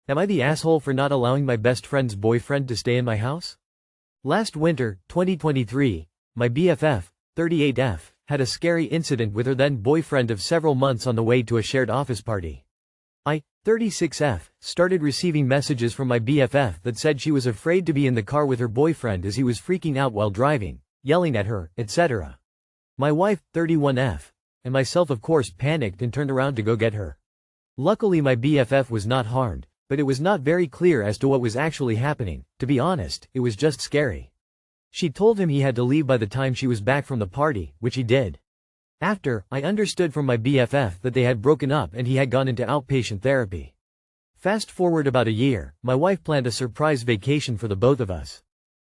Am I the asshole for not allowing my best friend's boyfriend to stay in my house? Last winter, 2023, my BFF, 38F, had a scary incident with her then boyfriend of several months on the way to a shared office party. I, 36F, started receiving messages from my BFF that said she was afraid to be in the car with her boyfriend as he was freaking out while driving, yelling at her, etc. My wife, 31F, and myself of course panicked and turned around to go get her. Luckily my BFF was not harmed, but it was not very clear as to what was actually happening. To be honest, it was just scary. She told him he had to leave by the time she was back from the party, which he did. After, I understood from my BFF that they had broken up and he had gone into outpatient therapy. Fast forward about a year, my wife planned a surprise vacation for the both of us.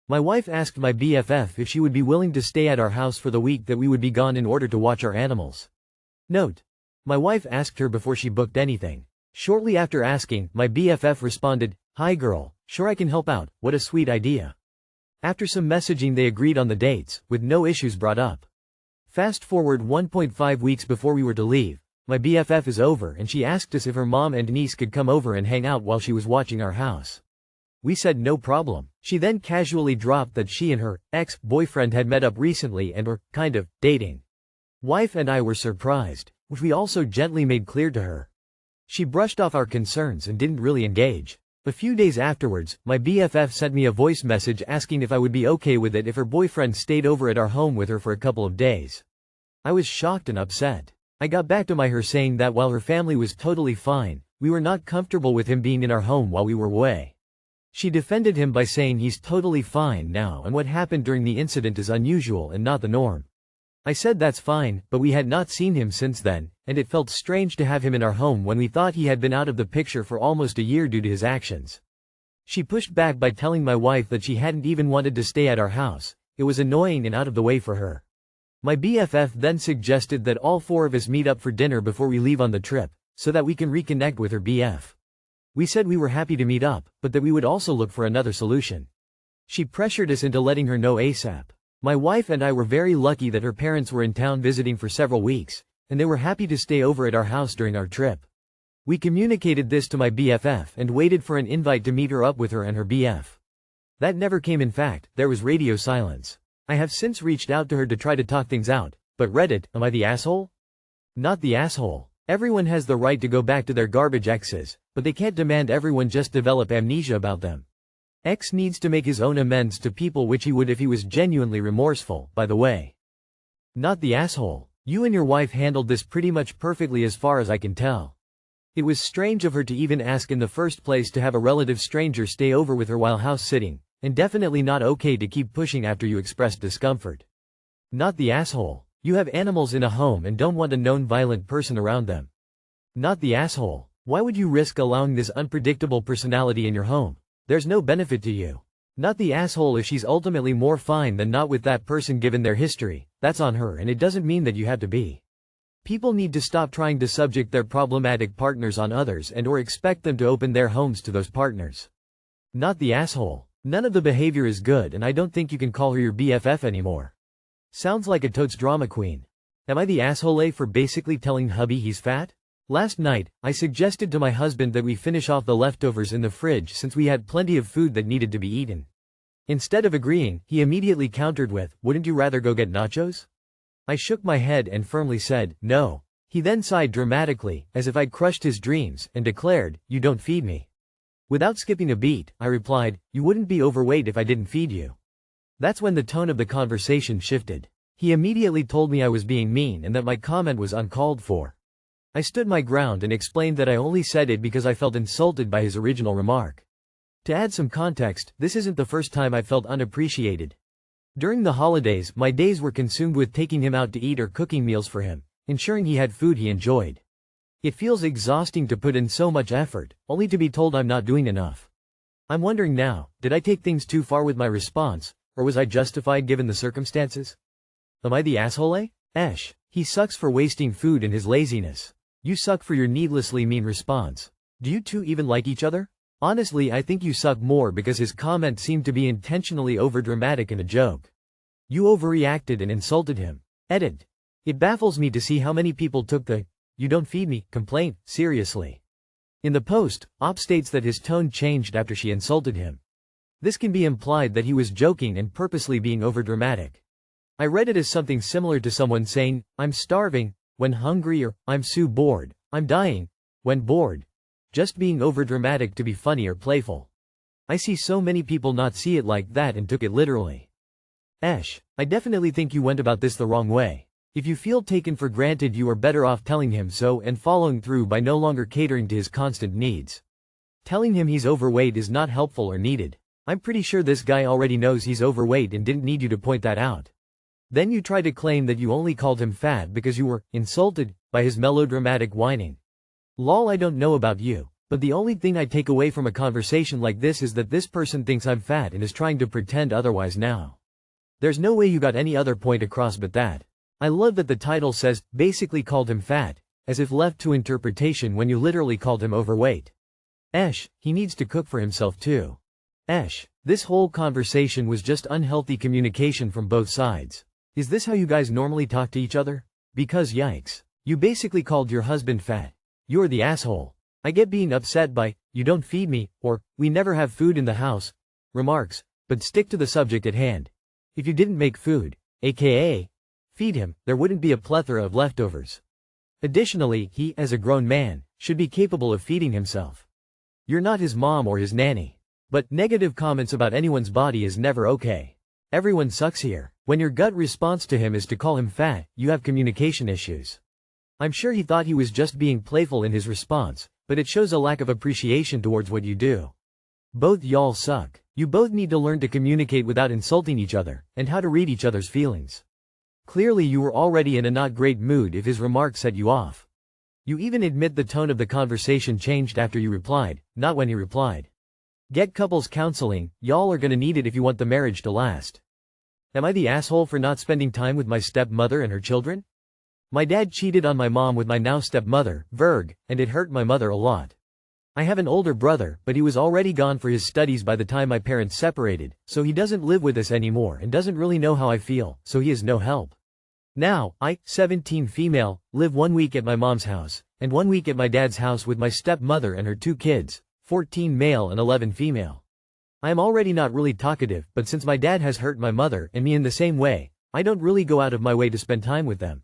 My wife asked my BFF if she would be willing to stay at our house for the week that we would be gone in order to watch our animals. Note: my wife asked her before she booked anything. Shortly after asking, my BFF responded, "Hi girl, sure I can help out, what a sweet idea." After some messaging they agreed on the dates, with no issues brought up. Fast forward 1.5 weeks before we were to leave, my BFF is over and she asked us if her mom and niece could come over and hang out while she was watching our house. We said no problem. She then casually dropped that she and her ex-boyfriend had met up recently and were, kind of, dating. Wife and I were surprised, which we also gently made clear to her. She brushed off our concerns and didn't really engage. A few days afterwards, my BFF sent me a voice message asking if I would be okay with it if her boyfriend stayed over at our home with her for a couple of days. I was shocked and upset. I got back to her saying that while her family was totally fine, we were not comfortable with him being in our home while we were away. She defended him by saying he's totally fine now and what happened during the incident is unusual and not the norm. I said that's fine, but we had not seen him since then, and it felt strange to have him in our home when we thought he had been out of the picture for almost a year due to his actions. She pushed back by telling my wife that she hadn't even wanted to stay at our house. It was annoying and out of the way for her. My BFF then suggested that all four of us meet up for dinner before we leave on the trip, so that we can reconnect with her BF. We said we were happy to meet up, but that we would also look for another solution. She pressured us into letting her know ASAP. My wife and I were very lucky that her parents were in town visiting for several weeks, and they were happy to stay over at our house during our trip. We communicated this to my BFF and waited for an invite to meet her up with her and her BF. That never came. In fact, there was radio silence. I have since reached out to her to try to talk things out, but Reddit, am I the asshole? Not the asshole. Everyone has the right to go back to their garbage exes, but they can't demand everyone just develop amnesia about them. X needs to make his own amends to people, which he would if he was genuinely remorseful, by the way. Not the asshole. You and your wife handled this pretty much perfectly as far as I can tell. It was strange of her to even ask in the first place to have a relative stranger stay over with her while house sitting, and definitely not okay to keep pushing after you expressed discomfort. Not the asshole. You have animals in a home and don't want a known violent person around them. Not the asshole. Why would you risk allowing this unpredictable personality in your home? There's no benefit to you. Not the asshole if she's ultimately more fine than not with that person given their history. That's on her and it doesn't mean that you have to be. People need to stop trying to subject their problematic partners on others and or expect them to open their homes to those partners. Not the asshole. None of the behavior is good and I don't think you can call her your BFF anymore. Sounds like a totes drama queen. Am I the asshole for basically telling hubby he's fat? Last night, I suggested to my husband that we finish off the leftovers in the fridge since we had plenty of food that needed to be eaten. Instead of agreeing, he immediately countered with, "Wouldn't you rather go get nachos?" I shook my head and firmly said, "No." He then sighed dramatically, as if I'd crushed his dreams, and declared, "You don't feed me." Without skipping a beat, I replied, "You wouldn't be overweight if I didn't feed you." That's when the tone of the conversation shifted. He immediately told me I was being mean and that my comment was uncalled for. I stood my ground and explained that I only said it because I felt insulted by his original remark. To add some context, this isn't the first time I felt unappreciated. During the holidays, my days were consumed with taking him out to eat or cooking meals for him, ensuring he had food he enjoyed. It feels exhausting to put in so much effort, only to be told I'm not doing enough. I'm wondering now, did I take things too far with my response, or was I justified given the circumstances? Am I the asshole? Esh. He sucks for wasting food and his laziness. You suck for your needlessly mean response. Do you two even like each other? Honestly, I think you suck more because his comment seemed to be intentionally overdramatic and a joke. You overreacted and insulted him. Edit. It baffles me to see how many people took the "you don't feed me" complaint seriously. In the post, Op states that his tone changed after she insulted him. This can be implied that he was joking and purposely being overdramatic. I read it as something similar to someone saying, "I'm starving," when hungry, or "I'm so bored, I'm dying," when bored. Just being overdramatic to be funny or playful. I see so many people not see it like that and took it literally. I definitely think you went about this the wrong way. If you feel taken for granted, you are better off telling him so and following through by no longer catering to his constant needs. Telling him he's overweight is not helpful or needed. I'm pretty sure this guy already knows he's overweight and didn't need you to point that out. Then you try to claim that you only called him fat because you were insulted by his melodramatic whining. Lol, I don't know about you, but the only thing I take away from a conversation like this is that this person thinks I'm fat and is trying to pretend otherwise now. There's no way you got any other point across but that. I love that the title says, basically called him fat, as if left to interpretation when you literally called him overweight. He needs to cook for himself too. This whole conversation was just unhealthy communication from both sides. Is this how you guys normally talk to each other? Because yikes. You basically called your husband fat. You're the asshole. I get being upset by, "You don't feed me," or "We never have food in the house," remarks, but stick to the subject at hand. If you didn't make food, aka feed him, there wouldn't be a plethora of leftovers. Additionally, he, as a grown man, should be capable of feeding himself. You're not his mom or his nanny. But negative comments about anyone's body is never okay. Everyone sucks here. When your gut response to him is to call him fat, you have communication issues. I'm sure he thought he was just being playful in his response, but it shows a lack of appreciation towards what you do. Both y'all suck. You both need to learn to communicate without insulting each other, and how to read each other's feelings. Clearly you were already in a not great mood if his remark set you off. You even admit the tone of the conversation changed after you replied, not when he replied. Get couples counseling, y'all are gonna need it if you want the marriage to last. Am I the asshole for not spending time with my stepmother and her children? My dad cheated on my mom with my now stepmother, Virg, and it hurt my mother a lot. I have an older brother, but he was already gone for his studies by the time my parents separated, so he doesn't live with us anymore and doesn't really know how I feel, so he is no help. Now, I, 17 female, live 1 week at my mom's house, and 1 week at my dad's house with my stepmother and her 2 kids, 14 male and 11 female. I am already not really talkative, but since my dad has hurt my mother and me in the same way, I don't really go out of my way to spend time with them.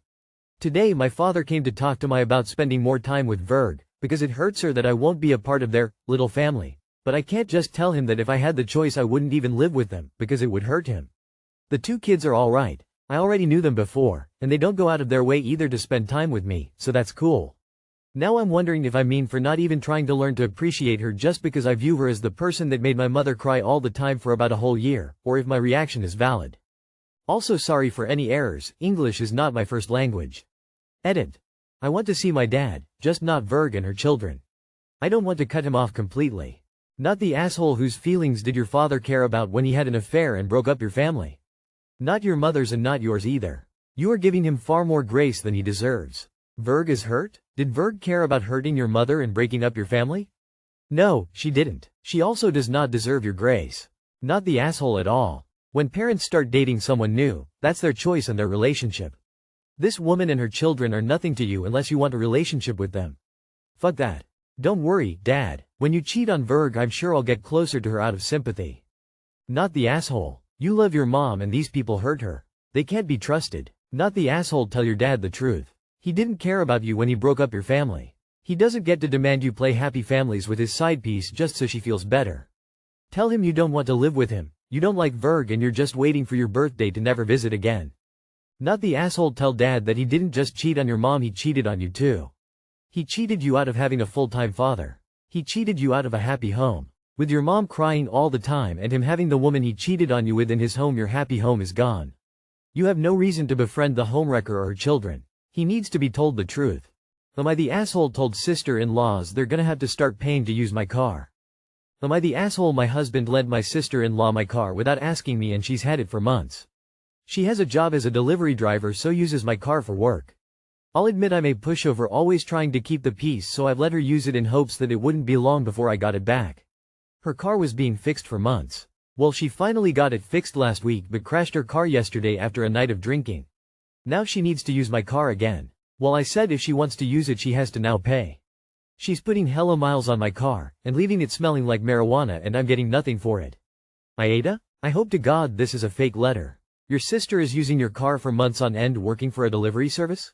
Today my father came to talk to me about spending more time with Virg, because it hurts her that I won't be a part of their little family, but I can't just tell him that if I had the choice I wouldn't even live with them, because it would hurt him. The 2 kids are alright. I already knew them before, and they don't go out of their way either to spend time with me, so that's cool. Now I'm wondering if I'm mean for not even trying to learn to appreciate her just because I view her as the person that made my mother cry all the time for about a whole year, or if my reaction is valid. Also sorry for any errors, English is not my first language. Edit. I want to see my dad, just not Virg and her children. I don't want to cut him off completely. Not the asshole whose feelings did your father care about when he had an affair and broke up your family. Not your mother's and not yours either. You are giving him far more grace than he deserves. Virg is hurt? Did Virg care about hurting your mother and breaking up your family? No, she didn't. She also does not deserve your grace. Not the asshole at all. When parents start dating someone new, that's their choice and their relationship. This woman and her children are nothing to you unless you want a relationship with them. Fuck that. Don't worry, Dad. When you cheat on Virg, I'm sure I'll get closer to her out of sympathy. Not the asshole. You love your mom and these people hurt her. They can't be trusted. Not the asshole. Tell your dad the truth. He didn't care about you when he broke up your family. He doesn't get to demand you play happy families with his side piece just so she feels better. Tell him you don't want to live with him, you don't like Virg and you're just waiting for your birthday to never visit again. Not the asshole. Tell Dad that he didn't just cheat on your mom, he cheated on you too. He cheated you out of having a full-time father. He cheated you out of a happy home. With your mom crying all the time and him having the woman he cheated on you with in his home, your happy home is gone. You have no reason to befriend the homewrecker or her children. He needs to be told the truth. Am I the asshole? Told sister-in-laws they're gonna have to start paying to use my car. Am I the asshole? My husband lent my sister-in-law my car without asking me and she's had it for months. She has a job as a delivery driver so uses my car for work. I'll admit I'm a pushover, always trying to keep the peace, so I've let her use it in hopes that it wouldn't be long before I got it back. Her car was being fixed for months. Well, she finally got it fixed last week but crashed her car yesterday after a night of drinking. Now she needs to use my car again. Well, I said if she wants to use it she has to now pay. She's putting hella miles on my car, and leaving it smelling like marijuana, and I'm getting nothing for it. Aida? I hope to God this is a fake letter. Your sister is using your car for months on end working for a delivery service?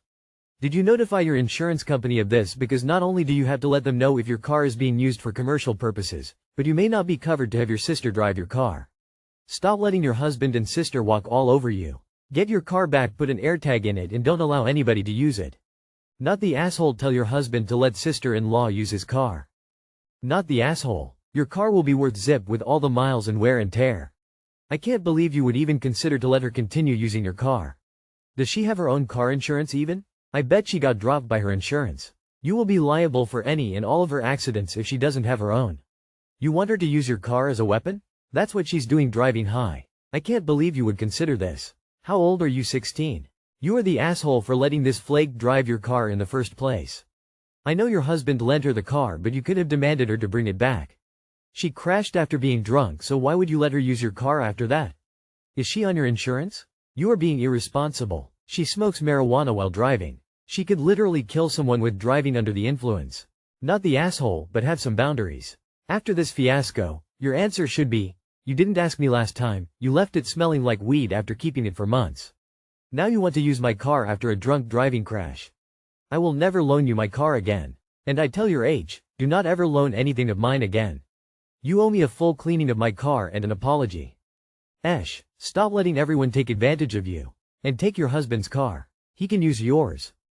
Did you notify your insurance company of this? Because not only do you have to let them know if your car is being used for commercial purposes, but you may not be covered to have your sister drive your car. Stop letting your husband and sister walk all over you. Get your car back, put an AirTag in it, and don't allow anybody to use it. Not the asshole tell your husband to let sister-in-law use his car. Not the asshole. Your car will be worth zip with all the miles and wear and tear. I can't believe you would even consider to let her continue using your car. Does she have her own car insurance even? I bet she got dropped by her insurance. You will be liable for any and all of her accidents if she doesn't have her own. You want her to use your car as a weapon? That's what she's doing, driving high. I can't believe you would consider this. How old are you? 16? You are the asshole for letting this flake drive your car in the first place. I know your husband lent her the car, but you could have demanded her to bring it back. She crashed after being drunk, so why would you let her use your car after that? Is she on your insurance? You are being irresponsible. She smokes marijuana while driving. She could literally kill someone with driving under the influence. Not the asshole, but have some boundaries. After this fiasco, your answer should be, you didn't ask me last time, you left it smelling like weed after keeping it for months. Now you want to use my car after a drunk driving crash. I will never loan you my car again. And I tell your age, do not ever loan anything of mine again. You owe me a full cleaning of my car and an apology. Stop letting everyone take advantage of you. And take your husband's car. He can use yours.